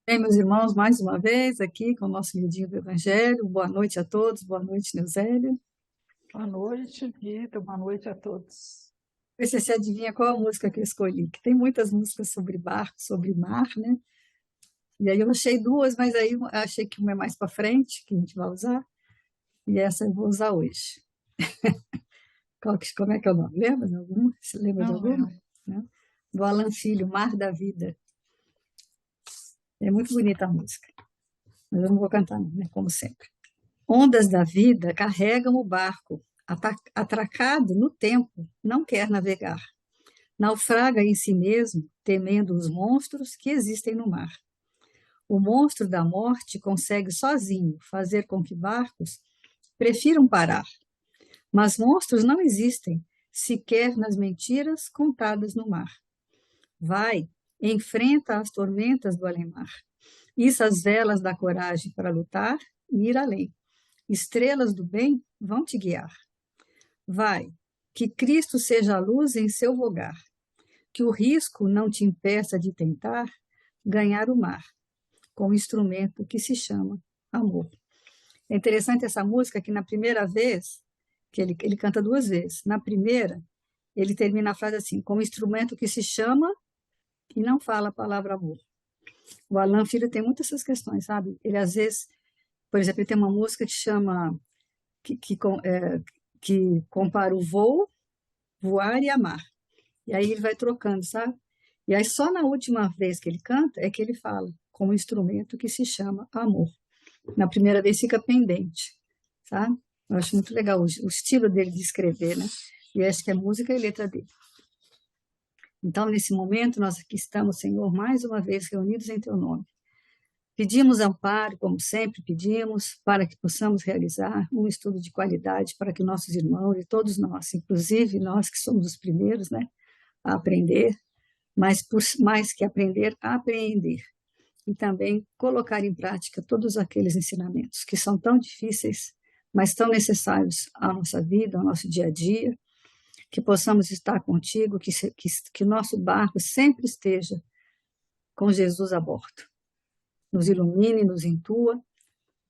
Bem, meus irmãos, mais uma vez aqui com o nosso livrinho do Evangelho. Boa noite a todos, boa noite, Neusélia. Boa noite, Vitor. Boa noite a todos. Vê se você adivinha qual a música que eu escolhi, que tem muitas músicas sobre barco, sobre mar, né? E aí eu achei duas, mas aí eu achei que uma é mais para frente, que a gente vai usar, e essa eu vou usar hoje. Como é que é o nome? Lembra de alguma? Você lembra de Não alguma? lembro. Né? Do Alan Filho, Mar da Vida. É muito bonita a música, mas eu não vou cantar, não, né? Como sempre. Ondas da vida carregam o barco, atracado no tempo, não quer navegar. Naufraga em si mesmo, temendo os monstros que existem no mar. O monstro da morte consegue sozinho fazer com que barcos prefiram parar. Mas monstros não existem, sequer nas mentiras contadas no mar. Vai, enfrenta as tormentas do além-mar. Issa as velas da coragem para lutar e ir além. Estrelas do bem vão te guiar. Vai, que Cristo seja a luz em seu vogar, que o risco não te impeça de tentar ganhar o mar, com o instrumento que se chama amor. É interessante essa música que na primeira vez, que ele canta duas vezes, na primeira, ele termina a frase assim, com o instrumento que se chama e não fala a palavra amor. O Alan Filho tem muitas essas questões, sabe? Ele às vezes, por exemplo, ele tem uma música que chama, que compara o voo, voar e amar. E aí ele vai trocando, sabe? E aí só na última vez que ele canta é que ele fala com um instrumento que se chama amor. Na primeira vez fica pendente, sabe? Eu acho muito legal o estilo dele de escrever, né? E eu acho que é música e letra dele. Então, nesse momento, nós aqui estamos, Senhor, mais uma vez reunidos em Teu nome. Pedimos amparo, como sempre pedimos, para que possamos realizar um estudo de qualidade para que nossos irmãos e todos nós, inclusive nós que somos os primeiros, né, a aprender, mas por mais que aprender, a apreender e também colocar em prática todos aqueles ensinamentos que são tão difíceis, mas tão necessários à nossa vida, ao nosso dia a dia, que possamos estar contigo, que nosso barco sempre esteja com Jesus a bordo. Nos ilumine, nos intua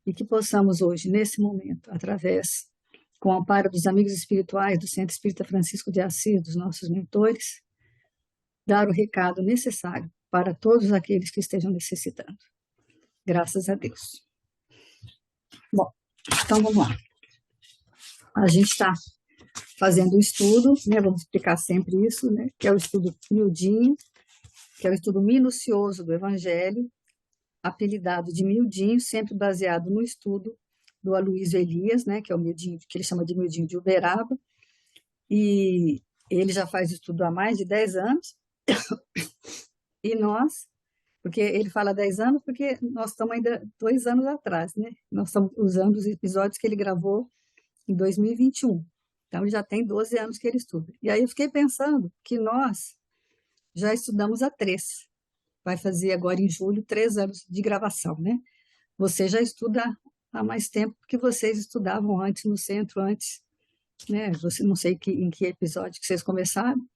e que possamos hoje, nesse momento, através, com o amparo dos amigos espirituais do Centro Espírita Francisco de Assis, dos nossos mentores, dar o recado necessário para todos aqueles que estejam necessitando. Graças a Deus. Bom, então vamos lá. A gente está fazendo um estudo, né? Vamos explicar sempre isso, né? Que é o estudo miudinho, que é o estudo minucioso do Evangelho, apelidado de miudinho, sempre baseado no estudo do Aloysio Elias, né? Que é o miudinho, que ele chama de miudinho de Uberaba, e ele já faz estudo há mais de 10 anos, e nós, porque ele fala 10 anos, porque nós estamos ainda 2 anos atrás, né? Nós estamos usando os episódios que ele gravou em 2021. Então, ele já tem 12 anos que ele estuda. E aí eu fiquei pensando que nós já estudamos há 3. Vai fazer agora em julho 3 anos de gravação, né? Você já estuda há mais tempo que vocês estudavam antes no centro, antes, né? Você não sei em que episódio que vocês começaram,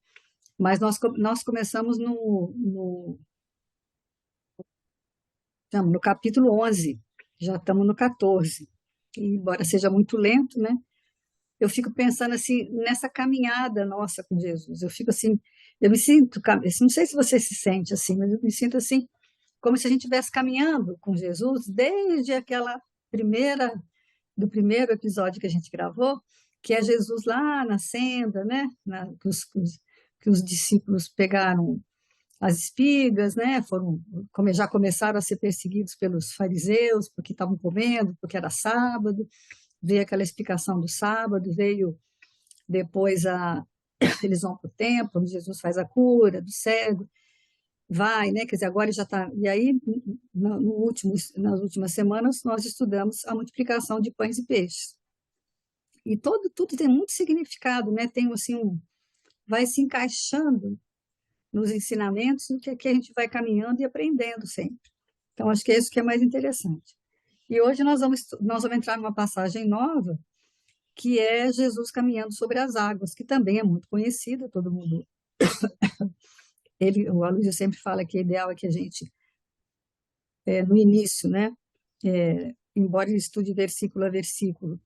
mas nós começamos no capítulo 11, já estamos no 14. E, embora seja muito lento, né? Eu fico pensando assim nessa caminhada nossa com Jesus. Eu fico assim, eu me sinto, não sei se você se sente assim, mas eu me sinto assim, como se a gente estivesse caminhando com Jesus desde aquela primeira, do primeiro episódio que a gente gravou, que é Jesus lá na senda, né? Que os discípulos pegaram as espigas, né? Já começaram a ser perseguidos pelos fariseus porque estavam comendo, porque era sábado. Veio aquela explicação do sábado, veio depois eles vão para o templo, onde Jesus faz a cura do cego, vai, né? Quer dizer, agora ele já está. E aí, nas últimas semanas, nós estudamos a multiplicação de pães e peixes. E tudo tem muito significado, né? Tem assim vai se encaixando nos ensinamentos que a gente vai caminhando e aprendendo sempre. Então, acho que é isso que é mais interessante. E hoje nós vamos entrar numa passagem nova, que é Jesus caminhando sobre as águas, que também é muito conhecida, todo mundo. O Aloysio sempre fala que o ideal é que a gente no início, né? Embora ele estude versículo a versículo,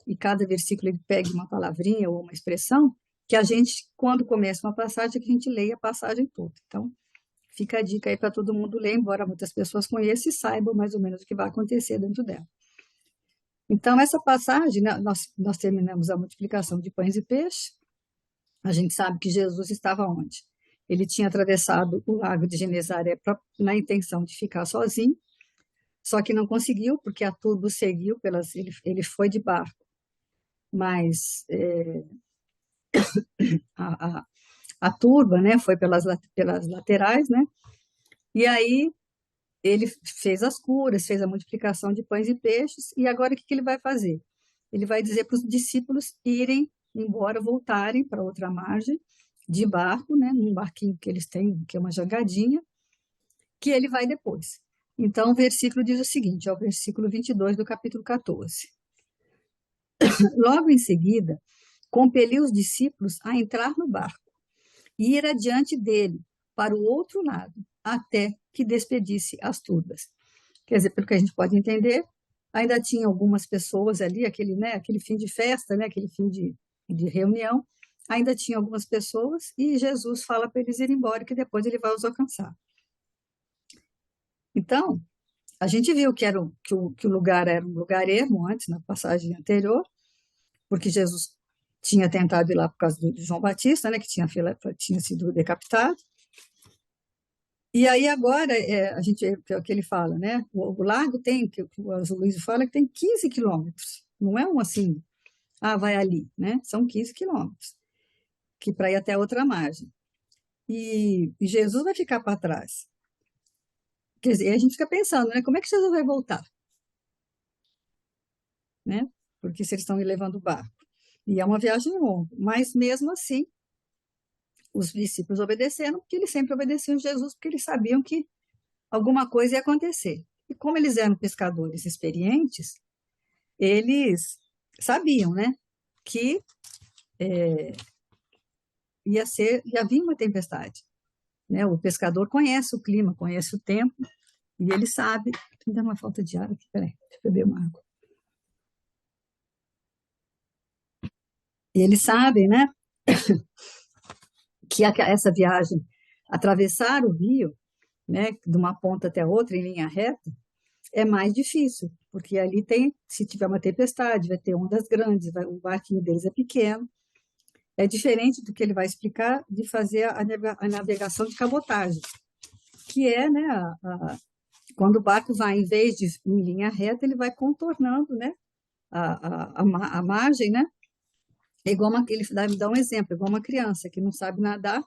e cada versículo ele pegue uma palavrinha ou uma expressão, que a gente, quando começa uma passagem, que a gente leia a passagem toda. Então, fica a dica aí para todo mundo ler, embora muitas pessoas conheçam e saibam mais ou menos o que vai acontecer dentro dela. Então, essa passagem, né, nós terminamos a multiplicação de pães e peixes. A gente sabe que Jesus estava onde? Ele tinha atravessado o lago de Genezaré na intenção de ficar sozinho, só que não conseguiu, porque a turba seguiu, ele foi de barco, mas a, a, a turba, né, foi pelas laterais, né, e aí ele fez as curas, fez a multiplicação de pães e peixes, e agora o que ele vai fazer? Ele vai dizer para os discípulos irem embora, voltarem para outra margem, de barco, né, num barquinho que eles têm, que é uma jangadinha, que ele vai depois. Então, o versículo diz o seguinte, é o versículo 22 do capítulo 14. Logo em seguida, compeliu os discípulos a entrar no barco e ir adiante dele, para o outro lado, até que despedisse as turbas. Quer dizer, pelo que a gente pode entender, ainda tinha algumas pessoas ali, aquele fim de festa, né, aquele fim de reunião, ainda tinha algumas pessoas e Jesus fala para eles irem embora, que depois ele vai os alcançar. Então, a gente viu que o lugar era um lugar ermo antes, na passagem anterior, porque Jesus tinha tentado ir lá por causa de João Batista, né, que tinha sido decapitado. E aí agora, a gente, é o que ele fala, né, o lago tem, que o Azul Luiz fala que tem 15 quilômetros, não é um assim, vai ali, né, são 15 quilômetros, que para ir até a outra margem. E Jesus vai ficar para trás. Quer dizer, a gente fica pensando, né, como é que Jesus vai voltar? Né? Porque se eles estão levando o barco. E é uma viagem longa, mas mesmo assim, os discípulos obedeceram, porque eles sempre obedeciam Jesus, porque eles sabiam que alguma coisa ia acontecer. E como eles eram pescadores experientes, eles sabiam, né, que ia vir uma tempestade. Né? O pescador conhece o clima, conhece o tempo, e ele sabe. Me dá uma falta de ar aqui, peraí, deixa eu beber uma água. E eles sabem, né, que essa viagem, atravessar o rio, né, de uma ponta até a outra em linha reta, é mais difícil, porque ali tem, se tiver uma tempestade, vai ter ondas grandes, o barquinho deles é pequeno. É diferente do que ele vai explicar de fazer a navegação de cabotagem, que é, né, quando o barco vai, em vez de em linha reta, ele vai contornando, né, a margem, né? É igual ele dá um exemplo, igual uma criança que não sabe nadar,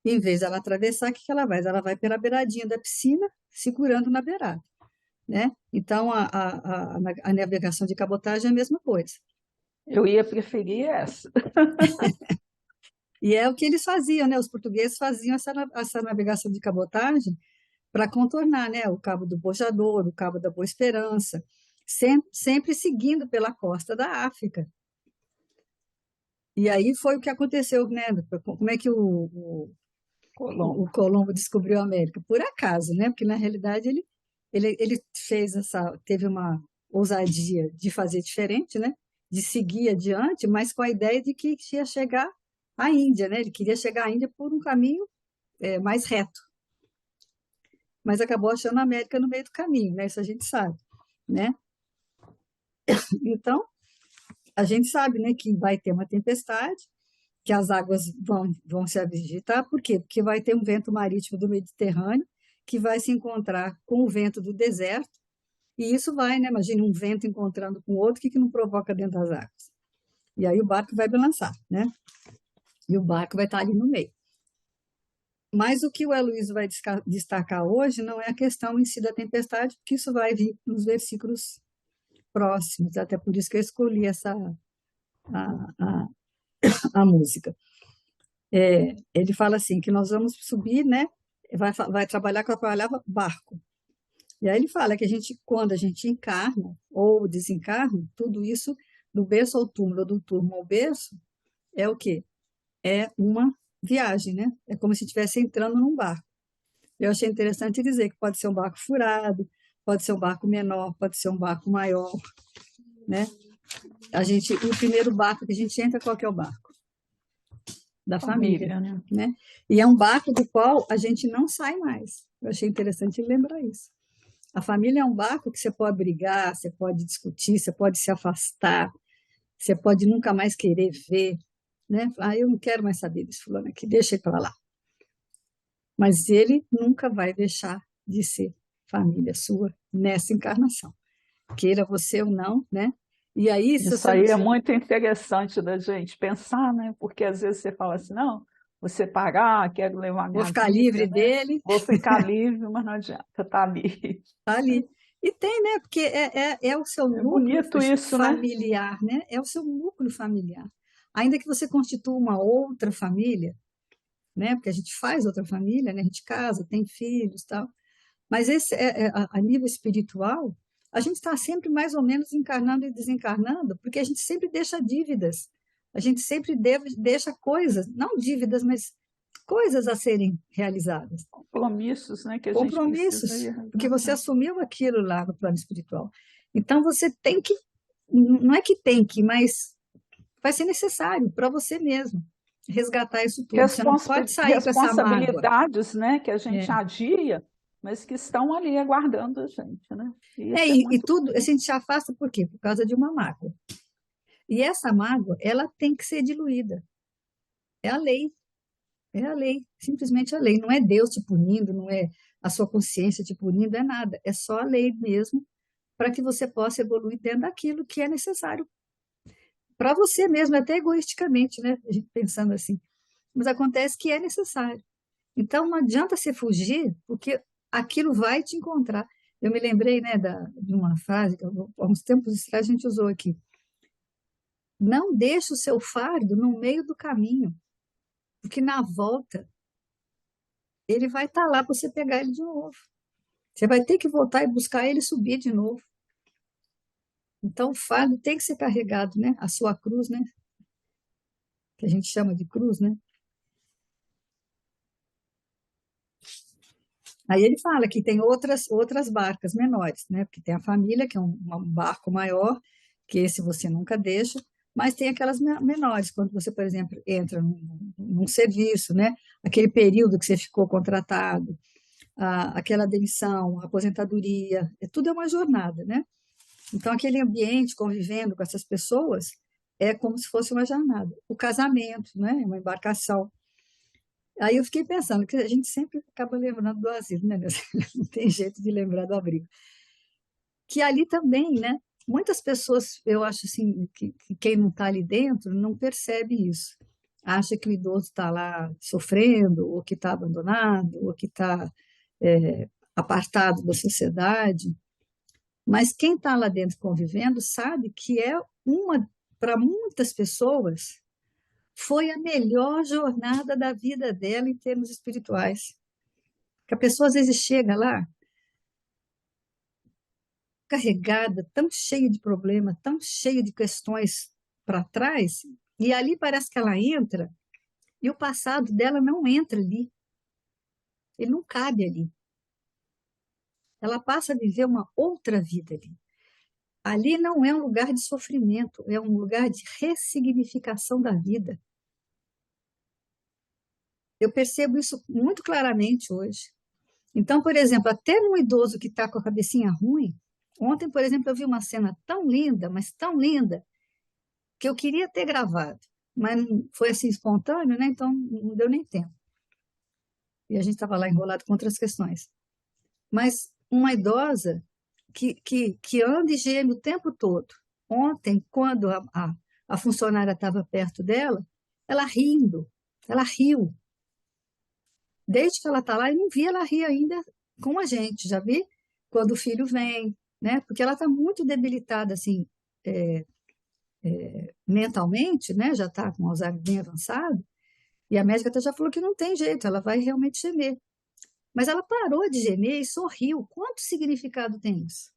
em vez de ela atravessar, o que ela faz? Ela vai pela beiradinha da piscina, segurando na beirada, né? Então, a navegação de cabotagem é a mesma coisa. Eu ia preferir essa. E é o que eles faziam, né? Os portugueses faziam essa navegação de cabotagem para contornar, né? O Cabo do Bojador, o Cabo da Boa Esperança, sempre seguindo pela costa da África. E aí foi o que aconteceu, né? Como é que o Colombo descobriu a América? Por acaso, né? Porque na realidade ele teve uma ousadia de fazer diferente, né? De seguir adiante, mas com a ideia de que ia chegar à Índia, né? Ele queria chegar à Índia por um caminho mais reto, mas acabou achando a América no meio do caminho, né? Isso a gente sabe, né? Então, a gente sabe, né, que vai ter uma tempestade, que as águas vão se agitar, por quê? Porque vai ter um vento marítimo do Mediterrâneo que vai se encontrar com o vento do deserto, e isso vai, né? Imagina um vento encontrando com outro, o que não provoca dentro das águas? E aí o barco vai balançar, né? E o barco vai estar ali no meio. Mas o que o Heloísio vai destacar hoje não é a questão em si da tempestade, porque isso vai vir nos versículos próximos, até por isso que eu escolhi a, a, a música. Ele fala assim, que nós vamos subir, né? Vai trabalhar com a palavra barco. E aí ele fala que quando a gente encarna ou desencarna, tudo isso, do berço ao túmulo, do túmulo ao berço, é o quê? É uma viagem, né? É como se estivesse entrando num barco. Eu achei interessante dizer que pode ser um barco furado, pode ser um barco menor, pode ser um barco maior, né? O primeiro barco que a gente entra, qual que é o barco? Da família, Família, né? né? E é um barco do qual a gente não sai mais. Eu achei interessante lembrar isso. A família é um barco que você pode brigar, você pode discutir, você pode se afastar, você pode nunca mais querer ver, né? Ah, eu não quero mais saber desse fulano aqui, deixa ele para lá. Mas ele nunca vai deixar de ser família sua nessa encarnação, queira você ou não, né? E aí, se Isso você não... aí é muito interessante da gente pensar, né? Porque às vezes você fala assim, não, vou separar, quero levar Vou minha ficar livre vida, né? dele, Vou ficar livre, mas não adianta, tá ali. tá ali. E tem, né? Porque é o seu É núcleo bonito isso, né? familiar, né? É o seu núcleo familiar. Ainda que você constitua uma outra família, né? Porque a gente faz outra família, né? A gente casa, tem filhos, tal. Mas a nível espiritual, a gente está sempre mais ou menos encarnando e desencarnando, porque a gente sempre deixa dívidas. A gente sempre deixa coisas, não dívidas, mas coisas a serem realizadas. Compromissos, né? Que a gente precisa Compromissos, ir. porque você assumiu aquilo lá no plano espiritual. Então você tem que, não é que tem que, mas vai ser necessário para você mesmo resgatar isso tudo. Você não pode sair com essa mágoa. Responsabilidades, né? Que a gente É. adia, mas que estão ali aguardando a gente, né? E É, isso é e muito tudo, a bonito. gente se afasta por quê? Por causa de uma mágoa. E essa mágoa, ela tem que ser diluída. É a lei, é a lei, simplesmente a lei. Não é Deus te punindo, não é a sua consciência te punindo, é nada. É só a lei mesmo para que você possa evoluir dentro daquilo que é necessário para você mesmo, até egoisticamente, né? A gente pensando assim. Mas acontece que é necessário. Então não adianta você fugir, porque aquilo vai te encontrar. Eu me lembrei, né, de uma frase que há uns tempos atrás a gente usou aqui. Não deixe o seu fardo no meio do caminho, porque na volta ele vai estar lá para você pegar ele de novo. Você vai ter que voltar e buscar ele e subir de novo. Então o fardo tem que ser carregado, né? A sua cruz, né? Que a gente chama de cruz, né? Aí ele fala que tem outras barcas menores, né? Porque tem a família, que é um barco maior, que esse você nunca deixa, mas tem aquelas menores, quando você, por exemplo, entra num serviço, né? Aquele período que você ficou contratado, aquela demissão, a aposentadoria, tudo é uma jornada, né? Então, aquele ambiente, convivendo com essas pessoas, é como se fosse uma jornada. O casamento, né? Uma embarcação. Aí eu fiquei pensando que a gente sempre acaba lembrando do asilo, né? Não tem jeito de lembrar do abrigo. Que ali também, né? Muitas pessoas, eu acho assim, que quem não está ali dentro não percebe isso. Acha que o idoso está lá sofrendo, ou que está abandonado, ou que está apartado da sociedade. Mas quem está lá dentro convivendo sabe que é para muitas pessoas, foi a melhor jornada da vida dela em termos espirituais. Que a pessoa às vezes chega lá carregada, tão cheia de problemas, tão cheia de questões para trás, e ali parece que ela entra e o passado dela não entra ali. Ele não cabe ali. Ela passa a viver uma outra vida ali. Ali não é um lugar de sofrimento, é um lugar de ressignificação da vida. Eu percebo isso muito claramente hoje. Então, por exemplo, até num idoso que está com a cabecinha ruim, ontem, por exemplo, eu vi uma cena tão linda, mas tão linda, que eu queria ter gravado, mas foi assim espontâneo, né? Então não deu nem tempo. E a gente estava lá enrolado com outras questões. Mas uma idosa que anda e geme o tempo todo. Ontem, quando a funcionária estava perto dela, ela riu. Desde que ela está lá, eu não vi ela rir ainda com a gente, já vi? Quando o filho vem, né? Porque ela está muito debilitada, assim, mentalmente, né? Já está com Alzheimer bem avançado, e a médica até já falou que não tem jeito, ela vai realmente gemer. Mas ela parou de gemer e sorriu. Quanto significado tem isso?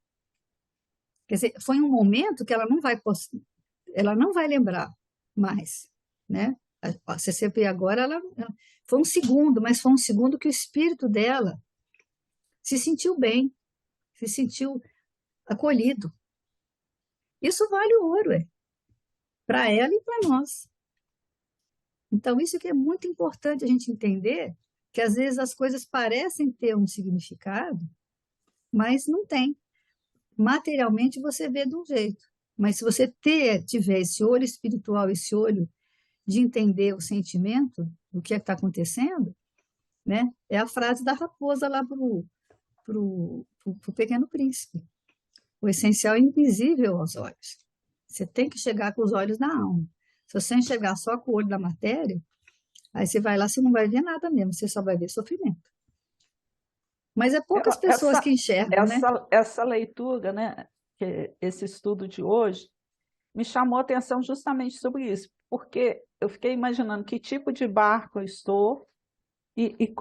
Quer dizer, foi um momento que ela não vai lembrar mais, né? A CCP agora, foi um segundo, mas foi um segundo que o espírito dela se sentiu bem, se sentiu acolhido. Isso vale o ouro, para ela e para nós. Então, isso que é muito importante a gente entender, que às vezes as coisas parecem ter um significado, mas não tem. Materialmente você vê de um jeito, mas se você tiver esse olho espiritual, esse olho de entender o sentimento, o que é que está acontecendo, né? É a frase da raposa lá pro Pequeno Príncipe. O essencial é invisível aos olhos. Você tem que chegar com os olhos na alma. Se você enxergar só com o olho da matéria, aí você vai lá, você não vai ver nada mesmo, você só vai ver sofrimento. Mas é poucas pessoas que enxergam, né? Essa leitura, né, esse estudo de hoje, me chamou a atenção justamente sobre isso, porque eu fiquei imaginando que tipo de barco eu estou e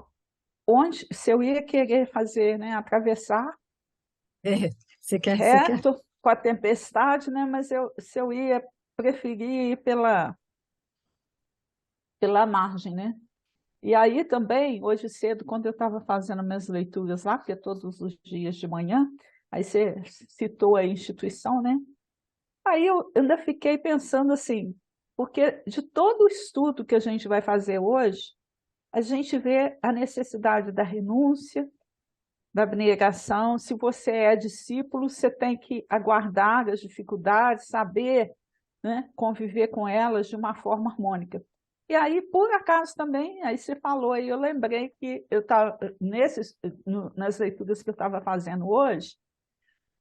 onde, se eu ia querer fazer, né, atravessar É, você quer. reto com a tempestade, né, mas se eu ia preferir ir pela margem, né? E aí também, hoje cedo, quando eu estava fazendo minhas leituras lá, porque é todos os dias de manhã, aí você citou a instituição, né? Aí eu ainda fiquei pensando assim, porque de todo o estudo que a gente vai fazer hoje, a gente vê a necessidade da renúncia, da abnegação. Se você é discípulo, você tem que aguardar as dificuldades, saber, né, conviver com elas de uma forma harmônica. E aí, por acaso também, aí você falou, aí eu lembrei que eu estava, nas leituras que eu estava fazendo hoje,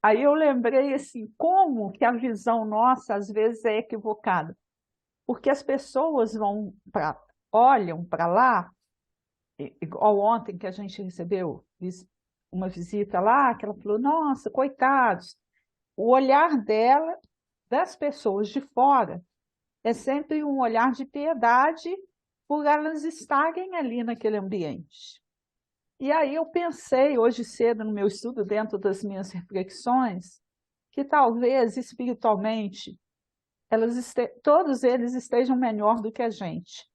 aí eu lembrei assim, como que a visão nossa às vezes é equivocada. Porque as pessoas olham para lá, igual ontem que a gente recebeu uma visita lá, que ela falou, nossa, coitados. O olhar dela, das pessoas de fora, é sempre um olhar de piedade por elas estarem ali naquele ambiente. E aí eu pensei hoje cedo no meu estudo, dentro das minhas reflexões, que talvez espiritualmente todos eles estejam melhor do que a gente.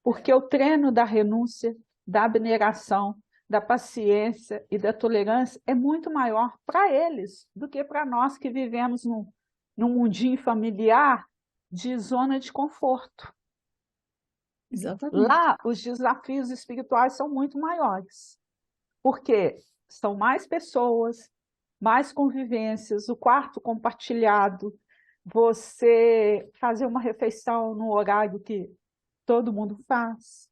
Porque o treino da renúncia, da abnegação, da paciência e da tolerância é muito maior para eles do que para nós que vivemos num mundinho familiar de zona de conforto. Exatamente. Lá, os desafios espirituais são muito maiores, porque são mais pessoas, mais convivências, o quarto compartilhado, você fazer uma refeição no horário que todo mundo faz.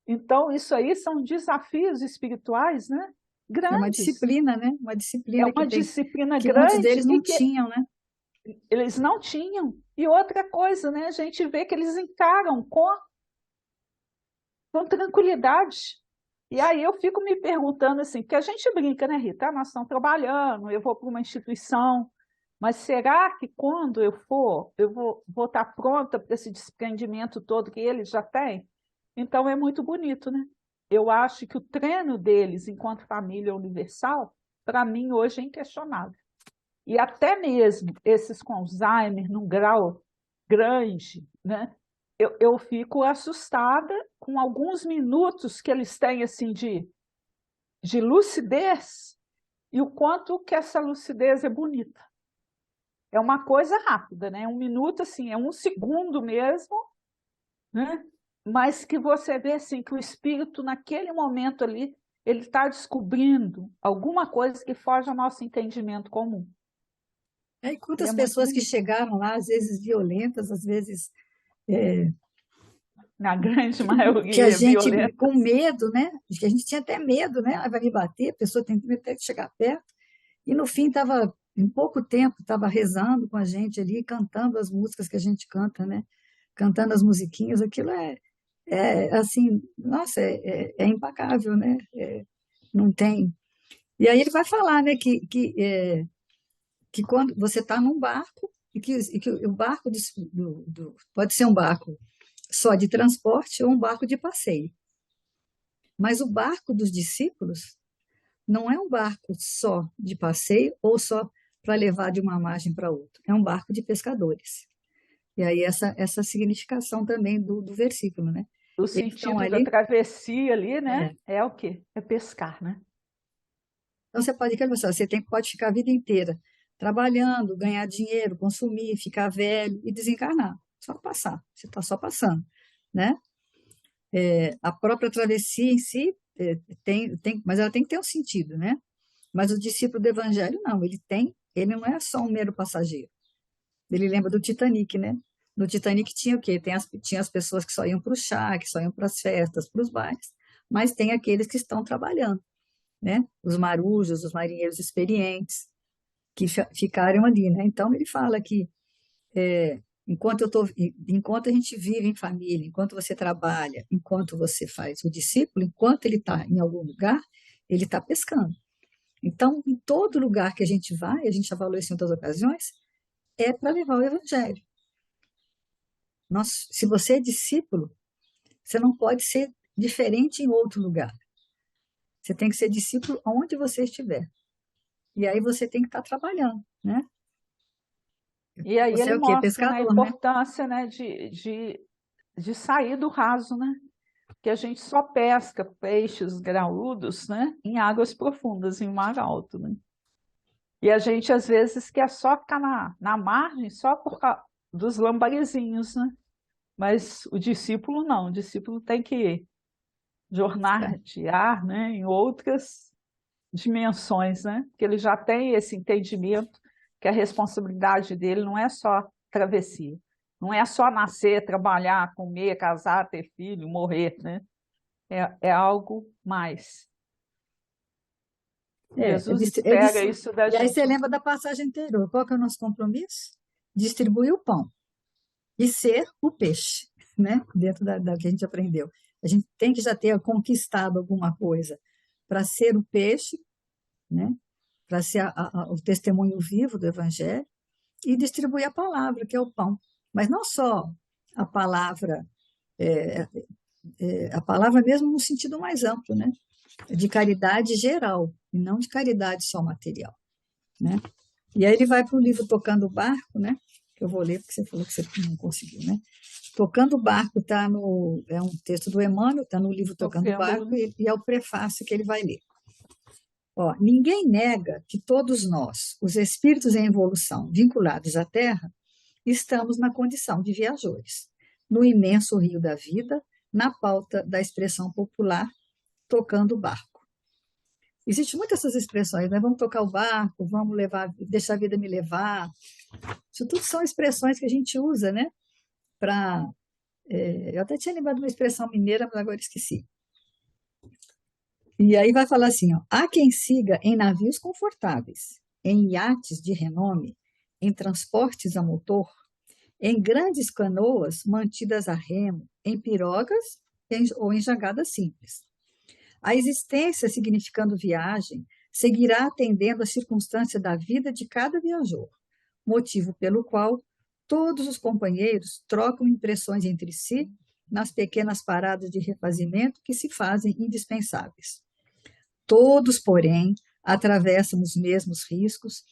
Então, isso aí são desafios espirituais, né? É uma Grandes. disciplina, né? Uma É disciplina uma disciplina que muitos grande deles e não que tinham, né? eles não tinham. E outra coisa, né? A gente vê que eles encaram com tranquilidade. E aí eu fico me perguntando assim, porque a gente brinca, né, Rita? Nós estamos trabalhando, eu vou para uma instituição, mas será que quando eu for, eu vou estar pronta para esse desprendimento todo que eles já têm? Então é muito bonito, né? Eu acho que o treino deles enquanto família universal, para mim, hoje é inquestionável. E até mesmo esses com Alzheimer, num grau grande, né? Eu fico assustada com alguns minutos que eles têm assim de lucidez e o quanto que essa lucidez é bonita. É uma coisa rápida, né? Um minuto, assim, é um segundo mesmo, né? Mas que você vê assim, que o espírito, naquele momento ali, ele está descobrindo alguma coisa que foge ao nosso entendimento comum. E E é quantas muito pessoas que bonito. chegaram lá, às vezes violentas, às vezes é, Na grande que a maioria, gente, violenta. com medo, né? Que a gente tinha até medo, né? Ela vai me bater, a pessoa tem medo até de chegar perto. E no fim estava, em pouco tempo, estava rezando com a gente ali, cantando as músicas que a gente canta, né? Cantando as musiquinhas, aquilo é assim, nossa, é impacável, né? Não tem. E aí ele vai falar, né, que quando você está num barco, e que o barco pode ser um barco só de transporte ou um barco de passeio. Mas o barco dos discípulos não é um barco só de passeio ou só para levar de uma margem para outra. É um barco de pescadores. E aí essa significação também do versículo, né? O Eles estão sentido da ali, travessia ali, né? é, É o quê? É pescar, né? Então, você pode, você pode ficar a vida inteira trabalhando, ganhar dinheiro, consumir, ficar velho e desencarnar. Só passar, você está só passando, né? A própria travessia em si mas ela tem que ter um sentido, né? Mas o discípulo do Evangelho não, ele não é só um mero passageiro. Ele lembra do Titanic, né? No Titanic tinha o quê? Tinha as pessoas que só iam para o chá, que só iam para as festas, para os bailes, mas tem aqueles que estão trabalhando, né? Os marujos, os marinheiros experientes, que ficaram ali, né? Então ele fala que enquanto a gente vive em família, enquanto você trabalha, enquanto você faz o discípulo, enquanto ele está em algum lugar, ele está pescando. Então, em todo lugar que a gente vai, a gente já falou isso em outras ocasiões, é para levar o evangelho. Se você é discípulo, você não pode ser diferente em outro lugar. Você tem que ser discípulo onde você estiver. E aí você tem que estar trabalhando, né? E aí Você ele é o quê? mostra, né, a Pescador, né? importância, né, de sair do raso, né? Que a gente só pesca peixes graúdos, né, em águas profundas, em mar alto, né? E a gente, às vezes, quer só ficar na margem, só por causa dos lambarizinhos, né? Mas o discípulo não, o discípulo tem que jornadear, né, em outras dimensões, né? Porque ele já tem esse entendimento que a responsabilidade dele não é só travessia, não é só nascer, trabalhar, comer, casar, ter filho, morrer, né? É algo mais. Jesus espera isso da E aí você gente. lembra da passagem anterior. Qual que é o nosso compromisso? Distribuir o pão e ser o peixe, né? Dentro da que a gente aprendeu. A gente tem que já ter conquistado alguma coisa para ser o peixe, né? Para ser o testemunho vivo do Evangelho e distribuir a palavra, que é o pão. Mas não só a palavra, a palavra mesmo no sentido mais amplo, né? De caridade geral, e não de caridade só material, né? E aí ele vai para o livro Tocando o Barco, né? Que eu vou ler, porque você falou que você não conseguiu, né? Tocando o Barco é um texto do Emmanuel, está no livro O Tocando o preâmbulo, Barco, né? e é o prefácio que ele vai ler. Ó, ninguém nega que todos nós, os espíritos em evolução vinculados à Terra, estamos na condição de viajores, no imenso rio da vida, na pauta da expressão popular, tocando o barco. Existem muitas essas expressões, né? Vamos tocar o barco, vamos levar, deixar a vida me levar. Isso tudo são expressões que a gente usa, né? Eu até tinha lembrado uma expressão mineira, mas agora esqueci. E aí vai falar assim, ó, há quem siga em navios confortáveis, em iates de renome, em transportes a motor, em grandes canoas mantidas a remo, em pirogas ou em jangadas simples. A existência, significando viagem, seguirá atendendo à circunstância da vida de cada viajor, motivo pelo qual todos os companheiros trocam impressões entre si nas pequenas paradas de refazimento que se fazem indispensáveis. Todos, porém, atravessam os mesmos riscos,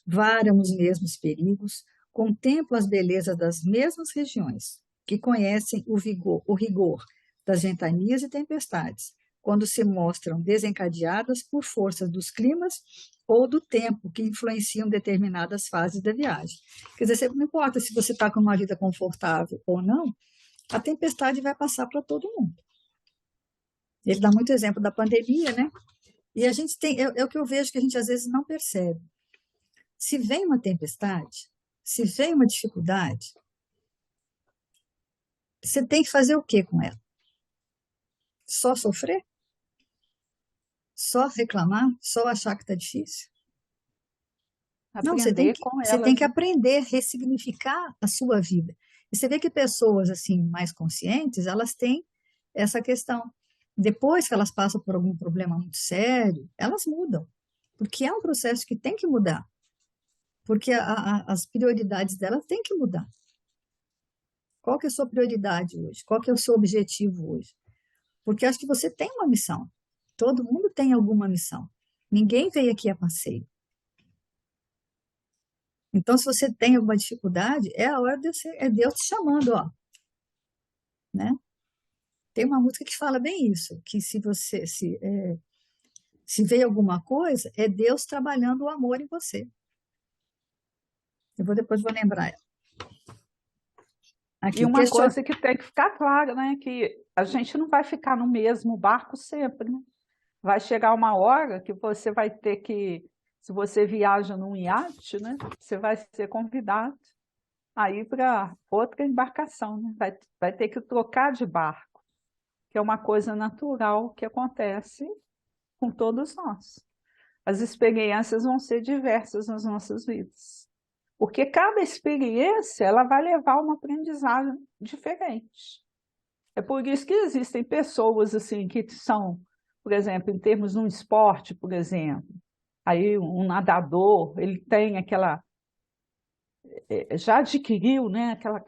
varam os mesmos perigos, contemplam as belezas das mesmas regiões, que conhecem o rigor das ventanias e tempestades, quando se mostram desencadeadas por forças dos climas ou do tempo que influenciam determinadas fases da viagem. Quer dizer, não importa se você está com uma vida confortável ou não, a tempestade vai passar para todo mundo. Ele dá muito exemplo da pandemia, né? E a gente é o que eu vejo que a gente às vezes não percebe. Se vem uma tempestade, se vem uma dificuldade, você tem que fazer o quê com ela? Só sofrer? Só reclamar? Só achar que está difícil? Não, Aprender com você tem elas, que né? aprender a ressignificar a sua vida. E você vê que pessoas assim mais conscientes, elas têm essa questão. Depois que elas passam por algum problema muito sério, elas mudam, porque é um processo que tem que mudar, porque as prioridades delas têm que mudar. Qual que é a sua prioridade hoje? Qual que é o seu objetivo hoje? Porque acho que você tem uma missão. Todo mundo tem alguma missão. Ninguém veio aqui a passeio. Então, se você tem alguma dificuldade, é a hora é Deus te chamando, ó, né? Tem uma música que fala bem isso, que Se veio alguma coisa, é Deus trabalhando o amor em você. Depois vou lembrar ela. E Aqui, uma coisa que tem que ficar clara, né? Que a gente não vai ficar no mesmo barco sempre, né? Vai chegar uma hora que você vai ter que, se você viaja num iate, né? Você vai ser convidado a ir para outra embarcação, né? Vai ter que trocar de barco, que é uma coisa natural que acontece com todos nós. As experiências vão ser diversas nas nossas vidas, porque cada experiência ela vai levar a uma aprendizagem diferente. É por isso que existem pessoas assim que são, por exemplo, em termos de um esporte, por exemplo, aí um nadador, ele tem aquela, já adquiriu, né, aquela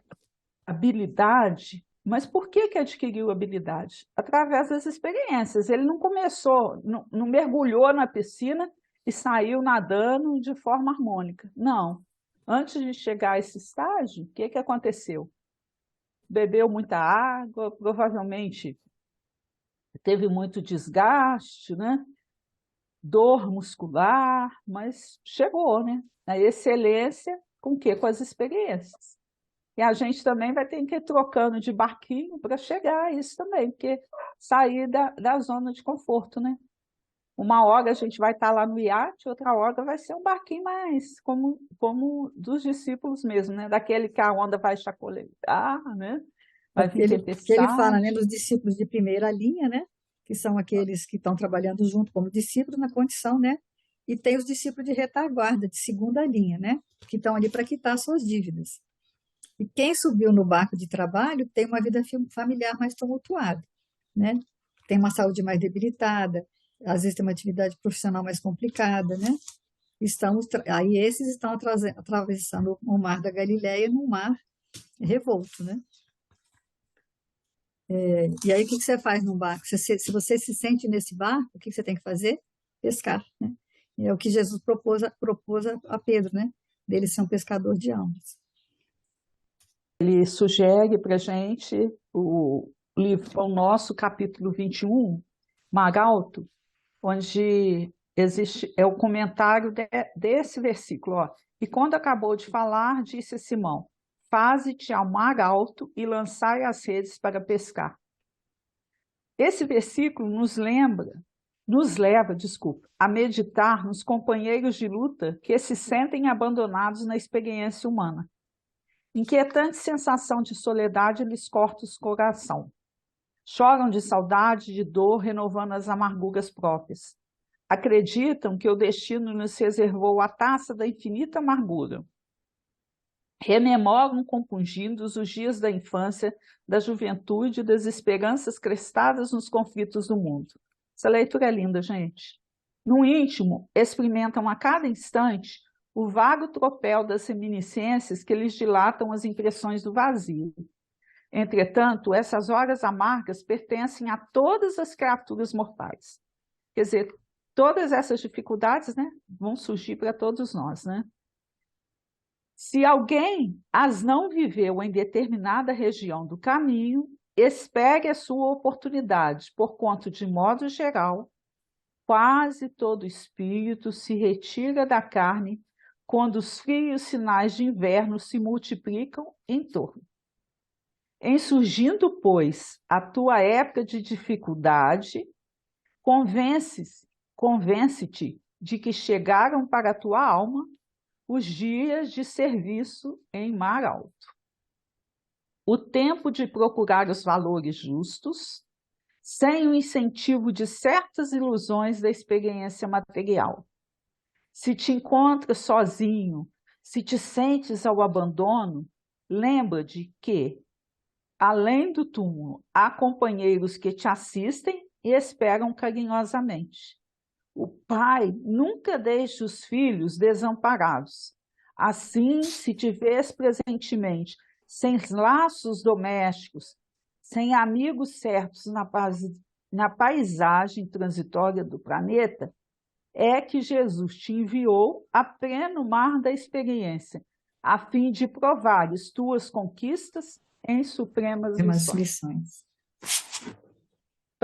habilidade, mas por que adquiriu habilidade? Através das experiências. Ele não começou, não mergulhou na piscina e saiu nadando de forma harmônica. Não. Antes de chegar a esse estágio, o que aconteceu? Bebeu muita água, provavelmente teve muito desgaste, né? Dor muscular, mas chegou, né? A excelência com o quê? Com as experiências. E a gente também vai ter que ir trocando de barquinho para chegar a isso também, porque sair da zona de conforto, né? Uma hora a gente vai estar lá no iate, outra hora vai ser um barquinho mais como dos discípulos mesmo, né? Daquele que a onda vai chacoalhar, né? Vai vir que ele fala, né, tempestade. dos discípulos de primeira linha, né, que são aqueles que estão trabalhando junto como discípulos na condição, né, e tem os discípulos de retaguarda, de segunda linha, né, que estão ali para quitar suas dívidas. E quem subiu no barco de trabalho tem uma vida familiar mais tumultuada, né, tem uma saúde mais debilitada, às vezes tem uma atividade profissional mais complicada, né, aí esses estão atravessando o mar da Galileia num mar revolto, né. E aí, o que você faz num barco? Se você se sente nesse barco, o que você tem que fazer? Pescar, né? E é o que Jesus propôs a Pedro, né? Dele ser um pescador de almas. Ele sugere para a gente o livro nosso, capítulo 21, Mar Alto, onde existe o comentário desse versículo. Ó. E quando acabou de falar, disse Simão: faze-te ao mar alto e lançai as redes para pescar. Esse versículo nos leva, a meditar nos companheiros de luta que se sentem abandonados na experiência humana. Inquietante sensação de soledade lhes corta o coração. Choram de saudade, de dor, renovando as amarguras próprias. Acreditam que o destino lhes reservou a taça da infinita amargura. Rememoram compungidos os dias da infância, da juventude e das esperanças crestadas nos conflitos do mundo. Essa leitura é linda, gente. No íntimo, experimentam a cada instante o vago tropel das reminiscências que lhes dilatam as impressões do vazio. Entretanto, essas horas amargas pertencem a todas as criaturas mortais. Quer dizer, todas essas dificuldades, né, vão surgir para todos nós, né? Se alguém as não viveu em determinada região do caminho, espere a sua oportunidade, porquanto, de modo geral, quase todo espírito se retira da carne quando os frios sinais de inverno se multiplicam em torno. Em surgindo, pois, a tua época de dificuldade, convence-te de que chegaram para a tua alma os dias de serviço em mar alto. O tempo de procurar os valores justos, sem o incentivo de certas ilusões da experiência material. Se te encontras sozinho, se te sentes ao abandono, lembra de que, além do túmulo, há companheiros que te assistem e esperam carinhosamente. O pai nunca deixa os filhos desamparados. Assim, se te vês presentemente sem laços domésticos, sem amigos certos na paisagem transitória do planeta, é que Jesus te enviou a pleno mar da experiência, a fim de provares tuas conquistas em supremas Tem umas lições. lições.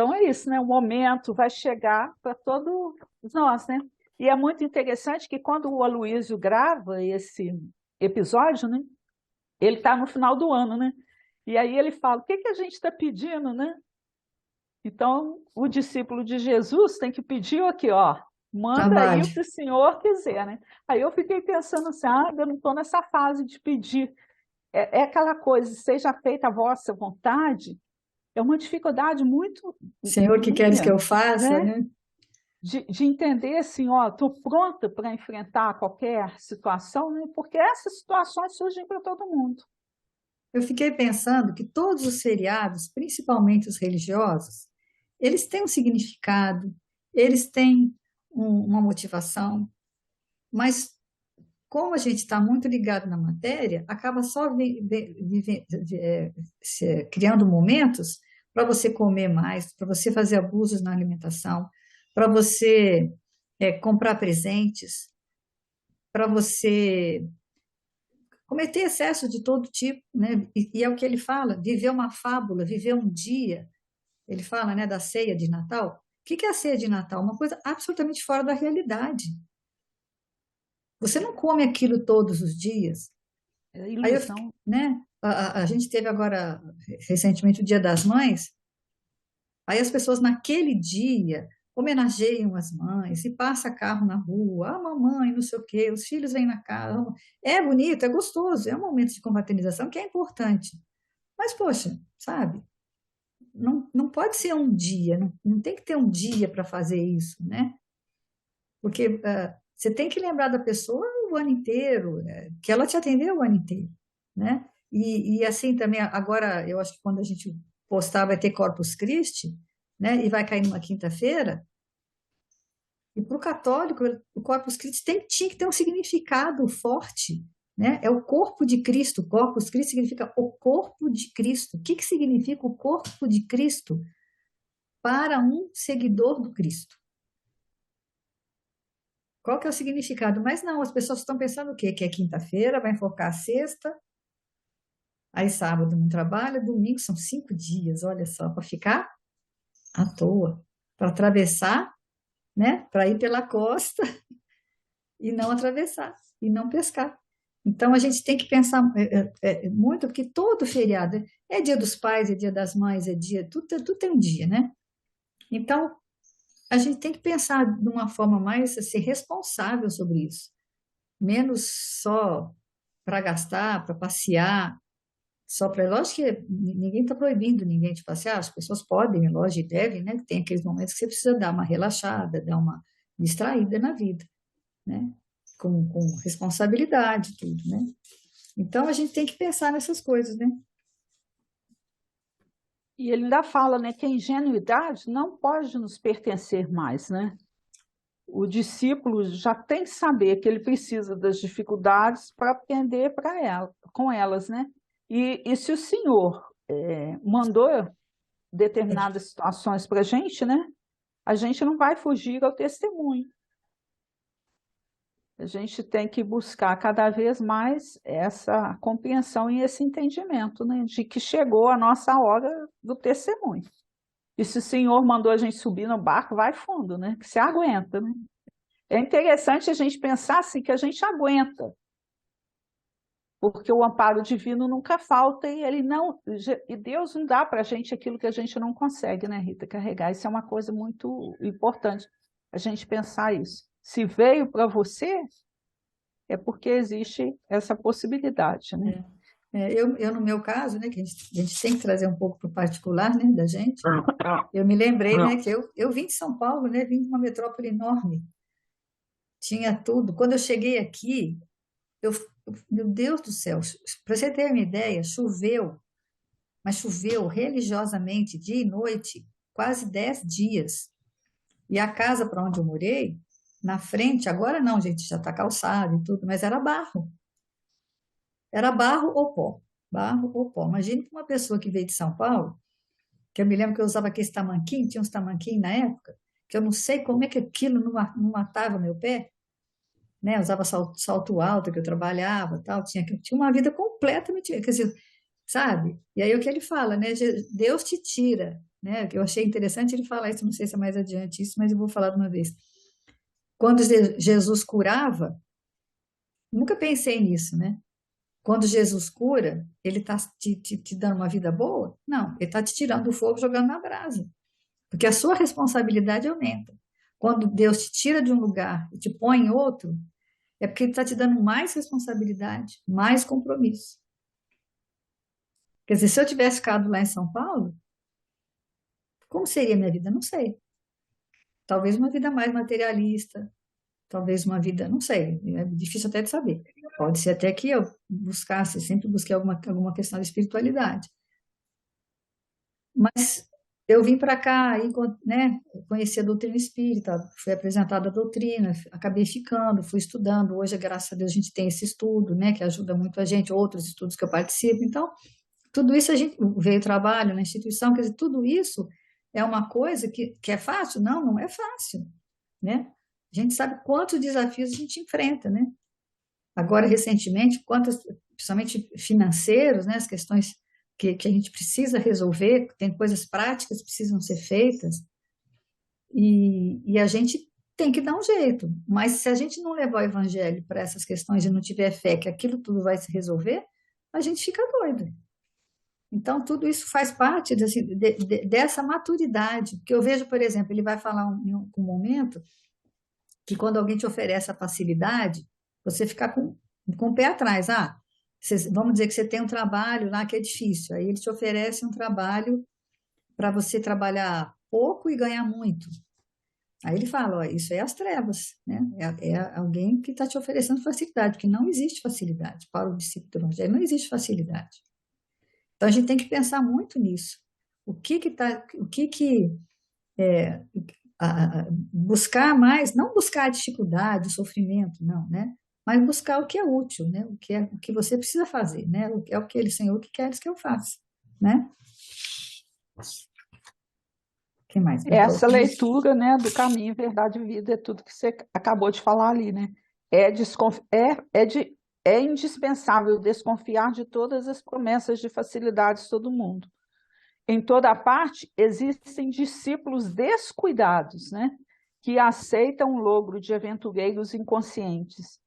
Então é isso, né? O momento vai chegar para todos nós, né? E é muito interessante que quando o Aloysio grava esse episódio, né? Ele está no final do ano, né? E aí ele fala, o que que a gente está pedindo, né? Então, o discípulo de Jesus tem que pedir aqui, ó, manda aí Trabalho. o que o Senhor quiser, né? Aí eu fiquei pensando assim, eu não estou nessa fase de pedir. É aquela coisa, seja feita a vossa vontade, é uma dificuldade muito Senhor, que queres que minha, eu faça, né? né? De entender assim, ó, estou pronta para enfrentar qualquer situação, né? Porque essas situações surgem para todo mundo. Eu fiquei pensando que todos os feriados, principalmente os religiosos, eles têm um significado, eles têm uma motivação, mas como a gente está muito ligado na matéria, acaba só criando momentos para você comer mais, para você fazer abusos na alimentação, para você comprar presentes, para você cometer excesso de todo tipo, né? E é o que ele fala, viver uma fábula, viver um dia. Ele fala, né, da ceia de Natal. O que é a ceia de Natal? Uma coisa absolutamente fora da realidade. Você não come aquilo todos os dias. É Aí eu, ilusão. né? A gente teve agora recentemente o Dia das Mães. Aí as pessoas naquele dia homenageiam as mães e passa carro na rua, a mamãe, não sei o quê, os filhos vêm na casa. É bonito, é gostoso, é um momento de confraternização que é importante. Mas, poxa, sabe? Não pode ser um dia, não tem que ter um dia para fazer isso, né? Porque você tem que lembrar da pessoa o ano inteiro, que ela te atendeu o ano inteiro, né? E assim também, agora, eu acho que quando a gente postar vai ter Corpus Christi, né? E vai cair numa quinta-feira, e para o católico, o Corpus Christi tinha que ter um significado forte, né? É o corpo de Cristo. Corpus Christi significa o corpo de Cristo. O que que significa o corpo de Cristo para um seguidor do Cristo? Qual que é o significado? Mas não, as pessoas estão pensando o quê? Que é quinta-feira, vai enfocar a sexta, aí sábado não trabalha, domingo são 5 dias, olha só, para ficar à toa, para atravessar, né? Para ir pela costa e não atravessar, e não pescar. Então a gente tem que pensar muito, porque todo feriado é dia dos pais, é dia das mães, é dia, tudo tem um dia, né? Então a gente tem que pensar de uma forma mais assim, responsável sobre isso, menos só para gastar, para passear, só para. Lógico que ninguém está proibindo ninguém de passear, as pessoas podem, lógico, e devem, né? Tem aqueles momentos que você precisa dar uma relaxada, dar uma distraída na vida, né? Com responsabilidade, tudo, né? Então a gente tem que pensar nessas coisas, né? E ele ainda fala, né, que a ingenuidade não pode nos pertencer mais, né? O discípulo já tem que saber que ele precisa das dificuldades para aprender com elas, né? E se o Senhor mandou determinadas situações para a gente, né? A gente não vai fugir ao testemunho. A gente tem que buscar cada vez mais essa compreensão e esse entendimento, né? De que chegou a nossa hora do testemunho. E se o Senhor mandou a gente subir no barco, vai fundo, né? Que se aguenta, né? É interessante a gente pensar assim, que a gente aguenta, porque o amparo divino nunca falta e ele não, e Deus não dá para a gente aquilo que a gente não consegue, né, Rita, carregar. Isso é uma coisa muito importante, a gente pensar isso. Se veio para você, é porque existe essa possibilidade, né? No meu caso, né, que a gente tem que trazer um pouco para o particular, né, da gente, eu me lembrei, né, que eu vim de São Paulo, né, vim de uma metrópole enorme, tinha tudo. Quando eu cheguei aqui, meu Deus do céu, para você ter uma ideia, choveu, mas choveu religiosamente, dia e noite, quase 10 dias. E a casa para onde eu morei, na frente, agora não, gente, já está calçado e tudo, mas era barro. Era barro ou pó. Barro ou pó. Imagine uma pessoa que veio de São Paulo, que eu me lembro que eu usava aqueles tamanquinhos, tinha uns tamanquinhos na época, que eu não sei como é que aquilo não matava meu pé, né? Eu usava salto alto, que eu trabalhava, tal, tinha uma vida completamente, quer dizer, sabe? E aí o que ele fala, né? Deus te tira né? Eu achei interessante ele falar isso, não sei se é mais adiante isso, mas eu vou falar de uma vez. Quando Jesus curava, nunca pensei nisso, né? Quando Jesus cura, ele está te dando uma vida boa? Não, ele está te tirando do fogo, jogando na brasa. Porque a sua responsabilidade aumenta. Quando Deus te tira de um lugar e te põe em outro, é porque ele está te dando mais responsabilidade, mais compromisso. Quer dizer, se eu tivesse ficado lá em São Paulo, como seria a minha vida? Não sei. Talvez uma vida mais materialista, talvez uma vida, não sei, é difícil até de saber. Pode ser até que eu buscasse, sempre busquei alguma questão de espiritualidade. Mas eu vim para cá e, né, conheci a doutrina espírita, foi apresentada a doutrina, acabei ficando, fui estudando. Hoje, graças a Deus, a gente tem esse estudo, né, que ajuda muito a gente, outros estudos que eu participo. Então, tudo isso a gente veio trabalho na instituição, quer dizer, tudo isso é uma coisa que é fácil? Não, não é fácil, né? A gente sabe quantos desafios a gente enfrenta, né? Agora, recentemente, quantas, principalmente financeiros, né, as questões que a gente precisa resolver, tem coisas práticas que precisam ser feitas, e a gente tem que dar um jeito. Mas se a gente não levar o evangelho para essas questões e não tiver fé que aquilo tudo vai se resolver, a gente fica doido. Então, tudo isso faz parte dessa maturidade. Que eu vejo, por exemplo, ele vai falar em um momento que quando alguém te oferece a facilidade, você fica com o pé atrás. Ah, vamos dizer que você tem um trabalho lá que é difícil, aí ele te oferece um trabalho para você trabalhar pouco e ganhar muito. Aí ele fala, ó, isso é as trevas, né? É alguém que está te oferecendo facilidade, porque não existe facilidade para o discípulo do Evangelho, não existe facilidade. Então a gente tem que pensar muito nisso. É, buscar mais, não buscar a dificuldade, o sofrimento, não, né? Mas buscar o que é útil, né? O que você precisa fazer, né? É o que ele, Senhor, o que queres que eu faça, né? O que mais? Essa leitura, né, do caminho, verdade e vida é tudo que você acabou de falar ali, né? É indispensável desconfiar de todas as promessas de facilidades de todo mundo. Em toda parte existem discípulos descuidados, né, que aceitam o logro de aventureiros inconscientes.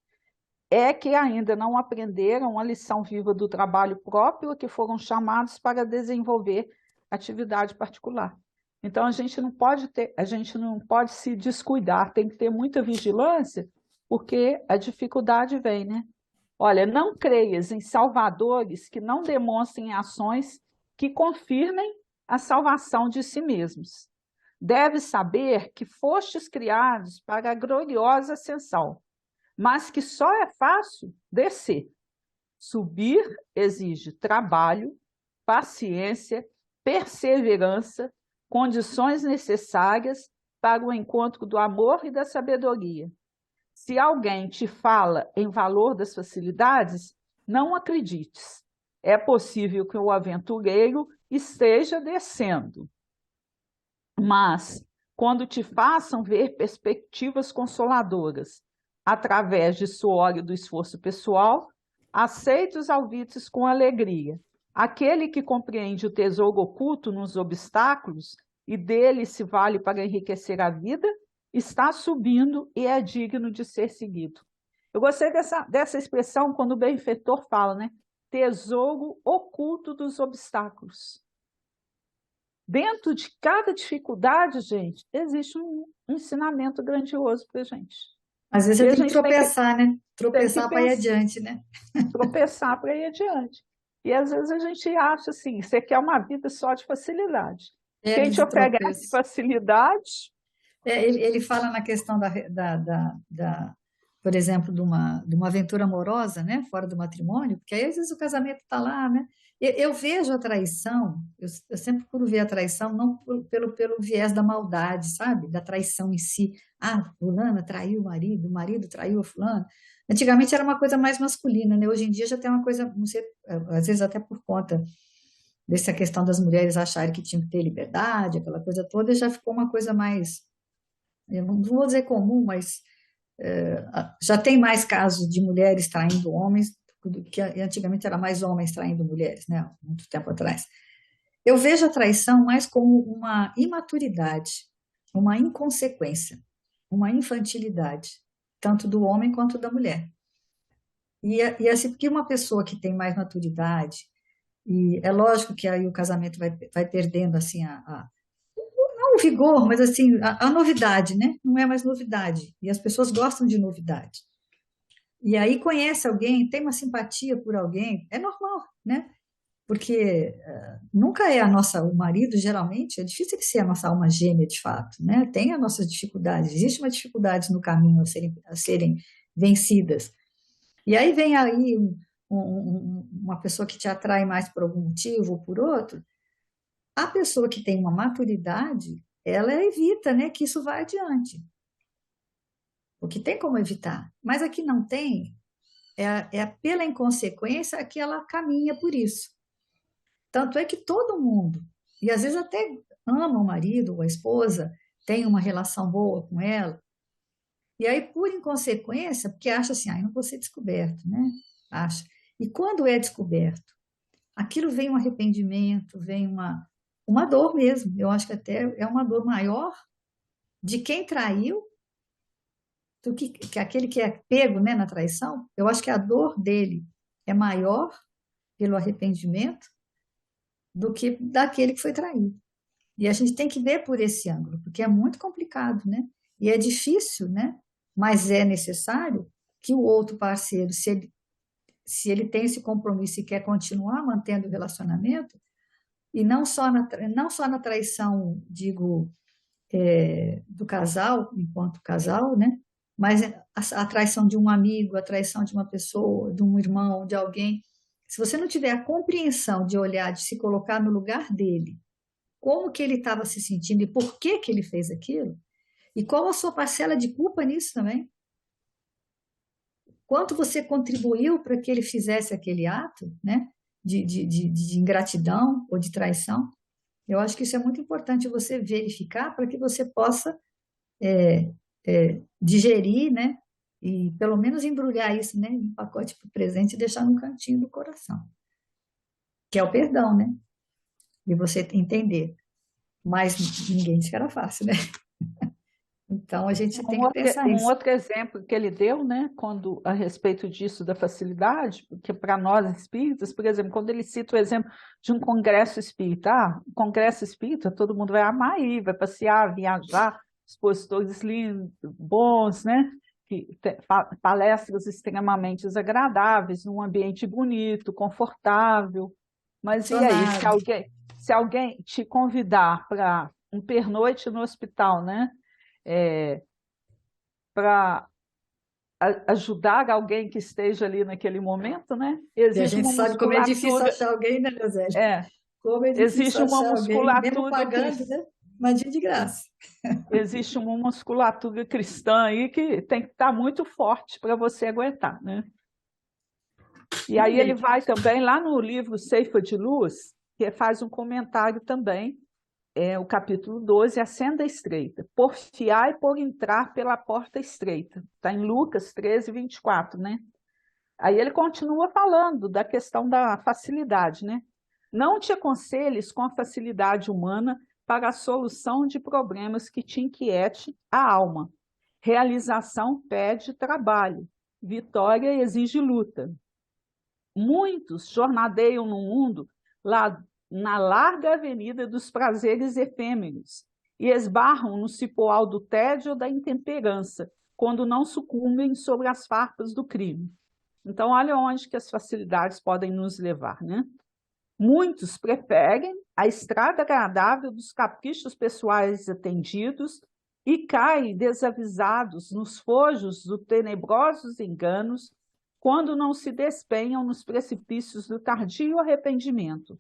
É que ainda não aprenderam a lição viva do trabalho próprio a que foram chamados para desenvolver atividade particular. Então a gente não pode se descuidar, tem que ter muita vigilância, porque a dificuldade vem, né? Olha, não creias em salvadores que não demonstrem ações que confirmem a salvação de si mesmos. Deves saber que fostes criados para a gloriosa ascensão, mas que só é fácil descer. Subir exige trabalho, paciência, perseverança, condições necessárias para o encontro do amor e da sabedoria. Se alguém te fala em valor das facilidades, não acredites. É possível que o aventureiro esteja descendo, mas quando te façam ver perspectivas consoladoras através de suor e do esforço pessoal, aceite os alvitres com alegria. Aquele que compreende o tesouro oculto nos obstáculos e dele se vale para enriquecer a vida, está subindo e é digno de ser seguido. Eu gostei dessa expressão quando o benfeitor fala, né? Tesouro oculto dos obstáculos. Dentro de cada dificuldade, gente, existe um ensinamento grandioso para a gente. Às vezes você tem que tropeçar, né? Tropeçar para ir adiante, né? Tropeçar para ir adiante. E às vezes a gente acha assim, você quer uma vida só de facilidade. Quem te oferece facilidade... Ele fala na questão por exemplo, de uma aventura amorosa, né? Fora do matrimônio, porque aí às vezes o casamento está lá, né? Eu vejo a traição, eu sempre procuro ver a traição não pelo viés da maldade, sabe? Da traição em si. Ah, fulana traiu o marido traiu a fulana. Antigamente era uma coisa mais masculina, né? Hoje em dia já tem uma coisa, não sei, às vezes até por conta dessa questão das mulheres acharem que tinham que ter liberdade, aquela coisa toda, já ficou uma coisa mais, eu não vou dizer comum, mas já tem mais casos de mulheres traindo homens do que antigamente era mais homens traindo mulheres, né? Muito tempo atrás. Eu vejo a traição mais como uma imaturidade, uma inconsequência, uma infantilidade, tanto do homem quanto da mulher. E assim, porque uma pessoa que tem mais maturidade, e é lógico que aí o casamento vai perdendo assim não o vigor, mas assim a novidade, né? Não é mais novidade. E as pessoas gostam de novidade. E aí conhece alguém, tem uma simpatia por alguém, é normal, né? Porque nunca é o marido, geralmente, é difícil ele ser a nossa alma gêmea de fato, né? Tem as nossas dificuldades, existe uma dificuldade no caminho a serem vencidas. E aí vem aí uma pessoa que te atrai mais por algum motivo ou por outro, a pessoa que tem uma maturidade, ela evita, né, que isso vá adiante. O que tem como evitar. Mas a que não tem, pela inconsequência que ela caminha por isso. Tanto é que todo mundo, e às vezes até ama o marido ou a esposa, tem uma relação boa com ela, e aí, por inconsequência, porque acha assim, não vou ser descoberto, né? Acha. E quando é descoberto, aquilo vem um arrependimento, vem uma dor mesmo. Eu acho que até é uma dor maior de quem traiu do que aquele que é pego, né, na traição. Eu acho que a dor dele é maior pelo arrependimento do que daquele que foi traído. E a gente tem que ver por esse ângulo, porque é muito complicado, né? E é difícil, né? Mas é necessário que o outro parceiro, se ele tem esse compromisso e quer continuar mantendo o relacionamento, e não só na traição, digo, do casal, enquanto casal, né? Mas a traição de um amigo, a traição de uma pessoa, de um irmão, de alguém. Se você não tiver a compreensão de olhar, de se colocar no lugar dele, como que ele estava se sentindo e por que que ele fez aquilo, e qual a sua parcela de culpa nisso também. Quanto você contribuiu para que ele fizesse aquele ato, né, de ingratidão ou de traição. Eu acho que isso é muito importante você verificar para que você possa digerir, né, e pelo menos embrulhar isso, né, em um pacote para o presente e deixar num cantinho do coração, que é o perdão, né, e você entender. Mas ninguém disse que era fácil, né? Então a gente tem Um que outro, pensar um isso. outro exemplo que ele deu, né, a respeito disso da facilidade, porque para nós espíritas, por exemplo, quando ele cita o exemplo de um congresso espírita, congresso espírita, todo mundo vai amar ir, vai passear, viajar, expositores lindos, bons, né, palestras extremamente agradáveis, num ambiente bonito, confortável. Mas e aí, se Funcionário. alguém, se alguém te convidar para um pernoite no hospital, né? Para ajudar alguém que esteja ali naquele momento, né? E a gente sabe como é difícil achar alguém, né, José? é, Como é difícil existe uma achar alguém, mesmo musculatura pagando, né? Imagina de graça. existe uma musculatura cristã aí que tem que estar muito forte para você aguentar, né? E aí ele vai também lá no livro Ceifa de Luz, que faz um comentário também, o capítulo 12, a senda estreita. Porfiai por entrar pela porta estreita. Está em Lucas 13, 24, né? Aí ele continua falando da questão da facilidade, né? Não te aconselhes com a facilidade humana para a solução de problemas que te inquiete a alma. Realização pede trabalho, vitória exige luta. Muitos jornadeiam no mundo lá na larga avenida dos prazeres efêmeros e esbarram no cipoal do tédio ou da intemperança, quando não sucumbem sobre as farpas do crime. Então, olha onde que as facilidades podem nos levar, né? Muitos preferem a estrada agradável dos caprichos pessoais atendidos e caem desavisados nos fojos dos tenebrosos enganos quando não se despenham nos precipícios do tardio arrependimento.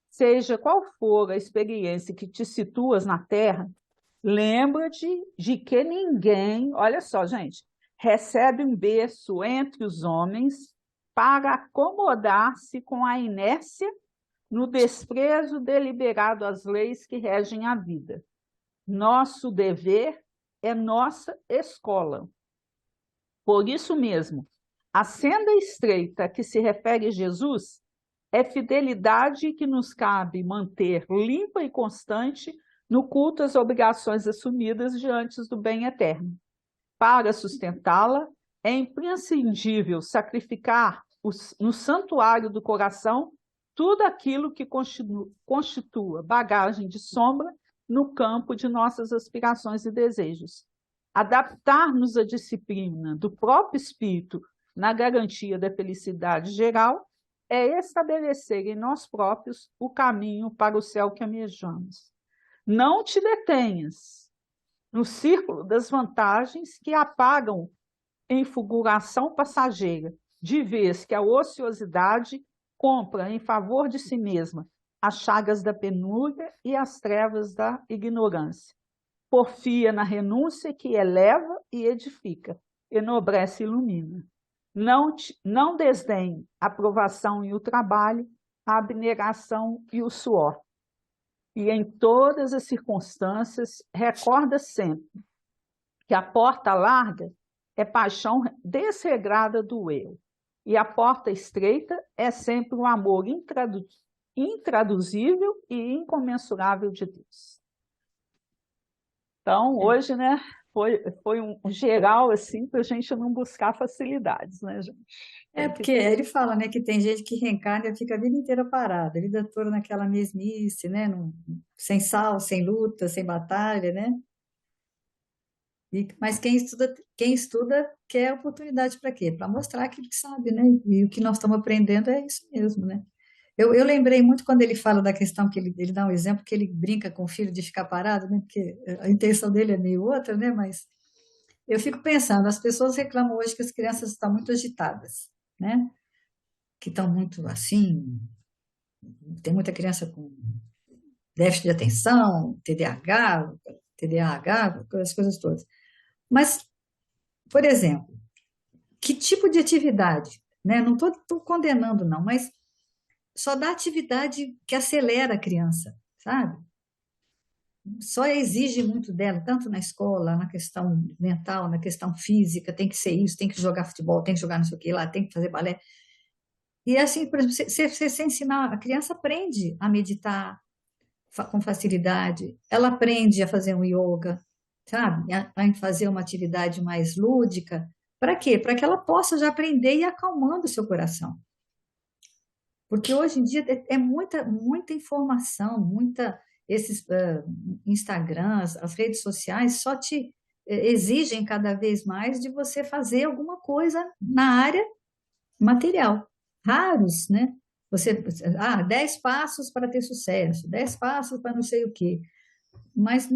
Seja qual for a experiência que te situas na Terra, lembra-te de que ninguém, olha só, gente, recebe um berço entre os homens para acomodar-se com a inércia no desprezo deliberado às leis que regem a vida. Nosso dever é nossa escola. Por isso mesmo, a senda estreita a que se refere Jesus É fidelidade que nos cabe manter limpa e constante no culto às obrigações assumidas diante do bem eterno. Para sustentá-la, é imprescindível sacrificar no santuário do coração tudo aquilo que constitua bagagem de sombra no campo de nossas aspirações e desejos. Adaptar-nos à disciplina do próprio espírito na garantia da felicidade geral é estabelecer em nós próprios o caminho para o céu que almejamos. Não te detenhas no círculo das vantagens que apagam em fulguração passageira, de vez que a ociosidade compra em favor de si mesma as chagas da penúria e as trevas da ignorância. Porfia na renúncia que eleva e edifica, enobrece e ilumina. Não desdenhe a provação e o trabalho, a abnegação e o suor. E em todas as circunstâncias, recorda sempre que a porta larga é paixão desregrada do eu, e a porta estreita é sempre o amor intraduzível e incomensurável de Deus. Então, hoje, né, foi um geral, assim, para a gente não buscar facilidades, né, gente? Porque ele fala, né, que tem gente que reencarna e fica a vida inteira parada, a vida toda naquela mesmice, né, sem sal, sem luta, sem batalha, né? Mas quem estuda quer oportunidade para quê? Para mostrar aquilo que sabe, né? E o que nós estamos aprendendo é isso mesmo, né? Eu lembrei muito quando ele fala da questão que ele dá um exemplo que ele brinca com o filho de ficar parado, né? Porque a intenção dele é meio outra, né? Mas eu fico pensando, as pessoas reclamam hoje que as crianças estão muito agitadas, né? Que estão muito assim, tem muita criança com déficit de atenção, TDAH, as coisas todas. Mas, por exemplo, que tipo de atividade, né? Não estou condenando, não, mas só dá atividade que acelera a criança, sabe? Só exige muito dela, tanto na escola, na questão mental, na questão física, tem que ser isso, tem que jogar futebol, tem que jogar não sei o que lá, tem que fazer balé. E assim, por exemplo, você ensinar, a criança aprende a meditar com facilidade, ela aprende a fazer um yoga, sabe? A fazer uma atividade mais lúdica. Para quê? Para que ela possa já aprender e ir acalmando o seu coração. Porque hoje em dia é muita informação, esses Instagrams, as redes sociais só te exigem cada vez mais de você fazer alguma coisa na área material. Raros, né? 10 passos para ter sucesso, 10 passos para não sei o quê. Mas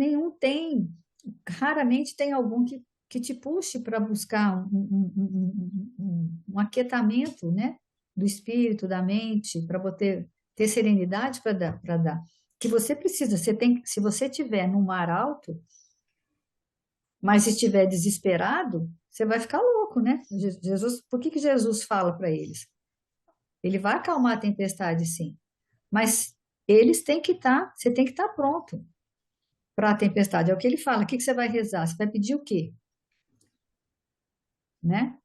raramente tem algum que te puxe para buscar um aquietamento, né? Do espírito, da mente, para ter serenidade para dar. Que você precisa, se você estiver num mar alto, mas se estiver desesperado, você vai ficar louco, né? Por que Jesus fala para eles? Ele vai acalmar a tempestade, sim, mas você tem que estar pronto para a tempestade. É o que ele fala. O que você vai rezar? Você vai pedir o quê? Né?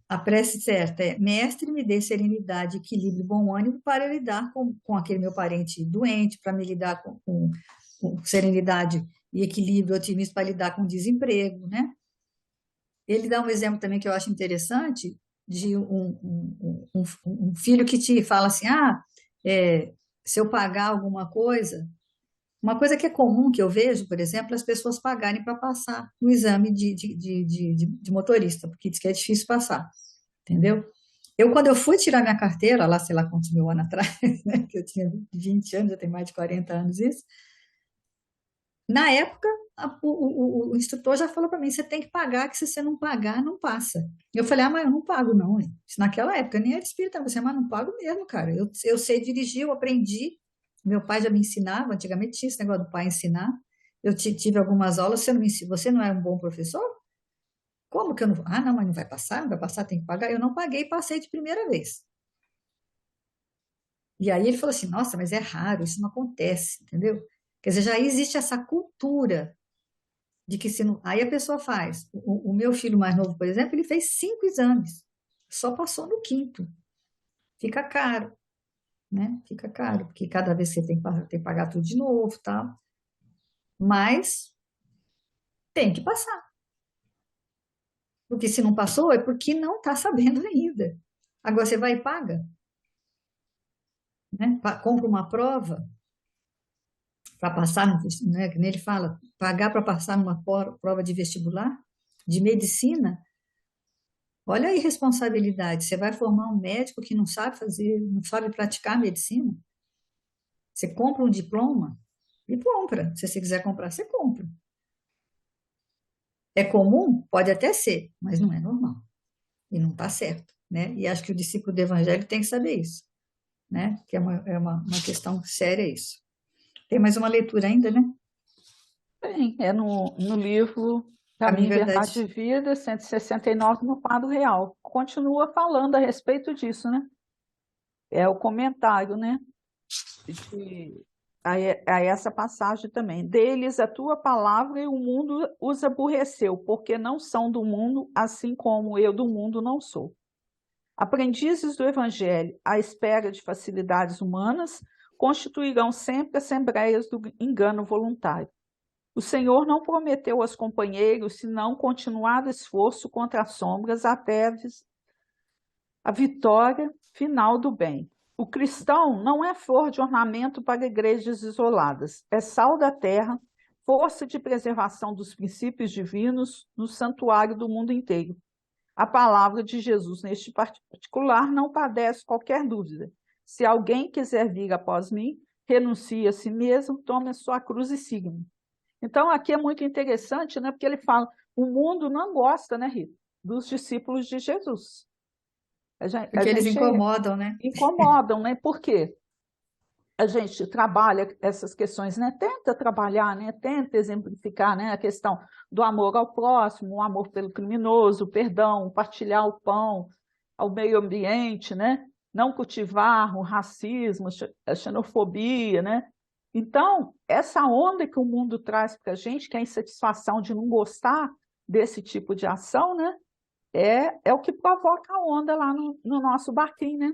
A prece certa é: Mestre, me dê serenidade, equilíbrio e bom ânimo para lidar com aquele meu parente doente, para me lidar com serenidade e equilíbrio, otimismo para lidar com desemprego, né? Ele dá um exemplo também que eu acho interessante de um filho que te fala assim, se eu pagar alguma coisa, uma coisa que é comum que eu vejo, por exemplo, as pessoas pagarem para passar no exame de motorista, porque diz que é difícil passar, entendeu? Quando eu fui tirar minha carteira, lá, sei lá quantos mil anos atrás, né, que eu tinha 20 anos, já tem mais de 40 anos isso, na época, o instrutor já falou para mim, você tem que pagar, que se você não pagar, não passa. Eu falei, mas eu não pago não. Hein? Naquela época, eu nem era espírita, você, mas não pago mesmo, cara. Eu sei dirigir, eu aprendi, meu pai já me ensinava, antigamente tinha esse negócio do pai ensinar, eu tive algumas aulas, você não é um bom professor? Como que eu não vou? Não, mas não vai passar, não vai passar, tem que pagar. Eu não paguei e passei de primeira vez. E aí ele falou assim, nossa, mas é raro, isso não acontece, entendeu? Quer dizer, já existe essa cultura de que se não... Aí a pessoa faz. O meu filho mais novo, por exemplo, ele fez 5 exames, só passou no quinto. fica caro, né? Fica caro, porque cada vez você tem que pagar tudo de novo, tal. Mas tem que passar. Porque se não passou, é porque não está sabendo ainda. Agora você vai e paga, né? Compra uma prova para passar, né? Que nem ele fala, pagar para passar numa prova de vestibular, de medicina. Olha a irresponsabilidade. Você vai formar um médico que não sabe fazer, não sabe praticar medicina. Você compra um diploma e compra. Se você quiser comprar, você compra. É comum? Pode até ser, mas não é normal. E não está certo, né? E acho que o discípulo do evangelho tem que saber isso, né? Que é uma questão séria isso. Tem mais uma leitura ainda, né? Bem, é no livro Caminho, Caminho, Verdade e Verdade. Vida, 169, no quadro real. Continua falando a respeito disso, né? É o comentário, né? De, a essa passagem também. Deles a tua palavra e o mundo os aborreceu, porque não são do mundo, assim como eu do mundo não sou. Aprendizes do Evangelho, à espera de facilidades humanas, constituirão sempre assembleias do engano voluntário. O Senhor não prometeu aos companheiros senão continuado esforço contra as sombras até a vitória final do bem. O cristão não é flor de ornamento para igrejas isoladas, é sal da terra, força de preservação dos princípios divinos no santuário do mundo inteiro. A palavra de Jesus, neste particular, não padece qualquer dúvida. Se alguém quiser vir após mim, renuncie a si mesmo, tome a sua cruz e siga-me. Então, aqui é muito interessante, né? Porque ele fala, o mundo não gosta, né, Rita, dos discípulos de Jesus. A Porque eles gente incomodam, né? incomodam, né? Por quê? A gente trabalha essas questões, né? Tenta trabalhar, né? Tenta exemplificar, né? A questão do amor ao próximo, o amor pelo criminoso, o perdão, partilhar o pão, ao meio ambiente, né? Não cultivar o racismo, a xenofobia, né? Então, essa onda que o mundo traz para a gente, que é a insatisfação de não gostar desse tipo de ação, né? É o que provoca a onda lá no nosso barquinho, né?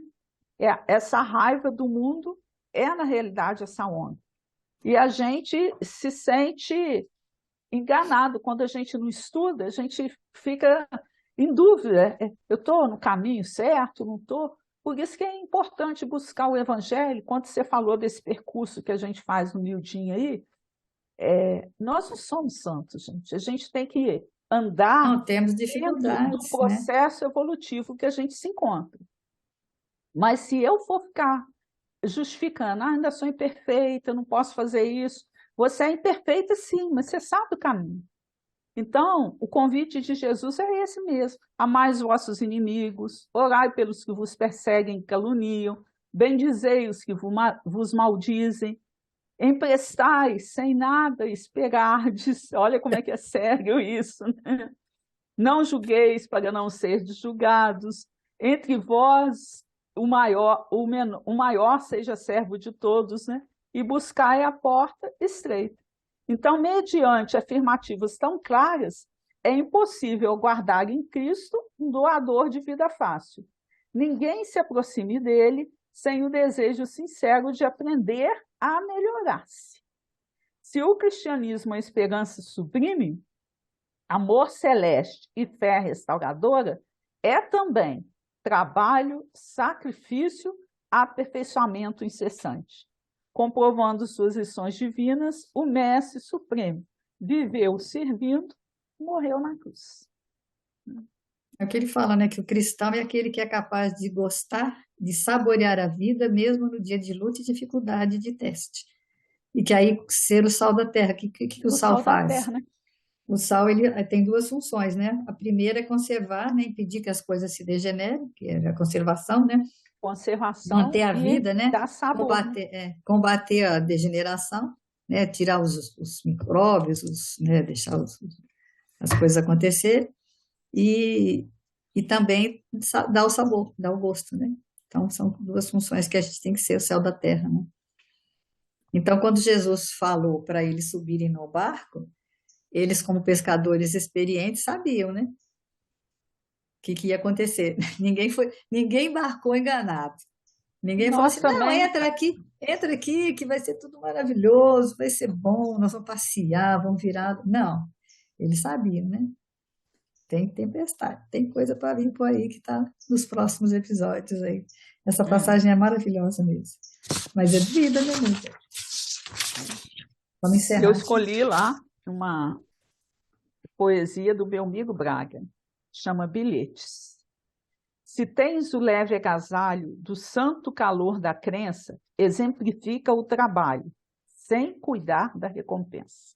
Essa raiva do mundo é, na realidade, essa onda. E a gente se sente enganado quando a gente não estuda, a gente fica em dúvida. Eu estou no caminho certo, não estou? Por isso que é importante buscar o evangelho. Quando você falou desse percurso que a gente faz no miudinho aí, nós não somos santos, gente. A gente tem que andar Não, temos dentro do dificuldades, né? processo evolutivo que a gente se encontra. Mas se eu for ficar justificando, ainda sou imperfeita, não posso fazer isso. Você é imperfeita, sim, mas você sabe o caminho. Então, o convite de Jesus é esse mesmo: amai os vossos inimigos, orai pelos que vos perseguem e caluniam, bendizei os que vos maldizem, emprestai sem nada esperardes. Olha como é que é sério isso, né? Não julgueis para não serdes julgados. Entre vós, o maior seja servo de todos, né? E buscai a porta estreita. Então, mediante afirmativas tão claras, é impossível guardar em Cristo um doador de vida fácil. Ninguém se aproxime dele sem o desejo sincero de aprender a melhorar-se. Se o cristianismo é esperança sublime, amor celeste e fé restauradora, é também trabalho, sacrifício, aperfeiçoamento incessante. Comprovando suas lições divinas, o Mestre Supremo viveu servindo, morreu na cruz. É o que ele fala, né? Que o cristão é aquele que é capaz de gostar, de saborear a vida, mesmo no dia de luta e dificuldade de teste. E que aí ser o sal da terra. O que o O sal sol da faz? terra, né? O sal ele tem duas funções, né? A primeira é conservar, né? Impedir que as coisas se degenerem, que é a conservação, né? Manter Conservação a e vida, né? dar sabor, né? Combater a degeneração, né? Tirar os micróbios, né? Deixar as coisas acontecer e também dar o sabor, dar o gosto, né? Então são duas funções que a gente tem que ser o céu da terra, né? Então quando Jesus falou para eles subirem no barco, eles como pescadores experientes sabiam, né? Que ia acontecer. Ninguém embarcou enganado. Ninguém falou Nós assim, não, também, entra aqui, que vai ser tudo maravilhoso, vai ser bom, nós vamos passear, vamos virar. Não, eles sabiam, né? Tem tempestade, tem coisa para vir por aí que está nos próximos episódios aí. Essa é, passagem é maravilhosa mesmo. Mas é de vida, né, Lúcia? Vamos eu encerrar aqui. escolhi lá uma poesia do meu amigo Braga, chama Bilhetes. Se tens o leve agasalho do santo calor da crença, exemplifica o trabalho, sem cuidar da recompensa.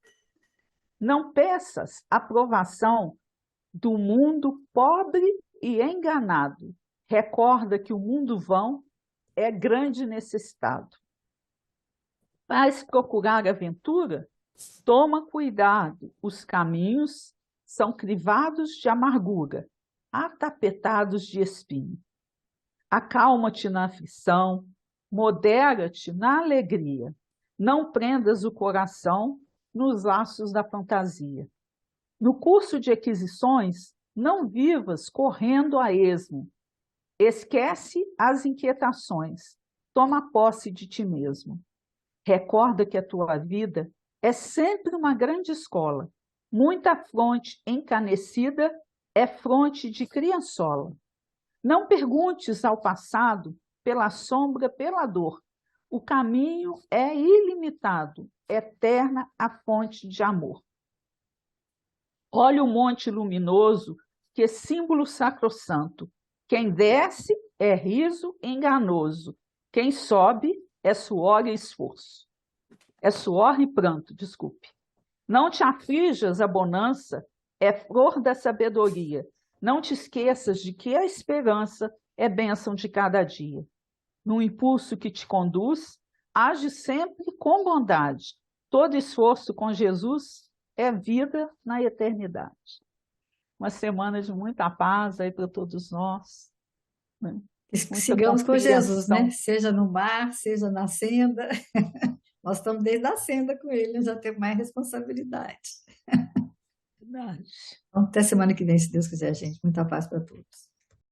Não peças aprovação do mundo pobre e enganado. Recorda que o mundo vão é grande necessitado. Vais procurar aventura? Toma cuidado, os caminhos são crivados de amargura, atapetados de espinho. Acalma-te na aflição, modera-te na alegria. Não prendas o coração nos laços da fantasia. No curso de aquisições, não vivas correndo a esmo. Esquece as inquietações. Toma posse de ti mesmo. Recorda que a tua vida é sempre uma grande escola. Muita fronte encanecida é fronte de criançola. Não perguntes ao passado pela sombra, pela dor. O caminho é ilimitado, eterna a fonte de amor. Olha o monte luminoso, que é símbolo sacrossanto. Quem desce é riso enganoso. Quem sobe é suor e esforço. É suor e pranto, desculpe. Não te aflijas, a bonança é flor da sabedoria. Não te esqueças de que a esperança é bênção de cada dia. No impulso que te conduz, age sempre com bondade. Todo esforço com Jesus é vida na eternidade. Uma semana de muita paz aí para todos nós, né? Muita Sigamos com Jesus, né? compreensão. Seja no mar, seja na senda. Nós estamos desde a senda com ele, já temos mais responsabilidade. Verdade. Então, até semana que vem, se Deus quiser, gente. Muita paz para todos.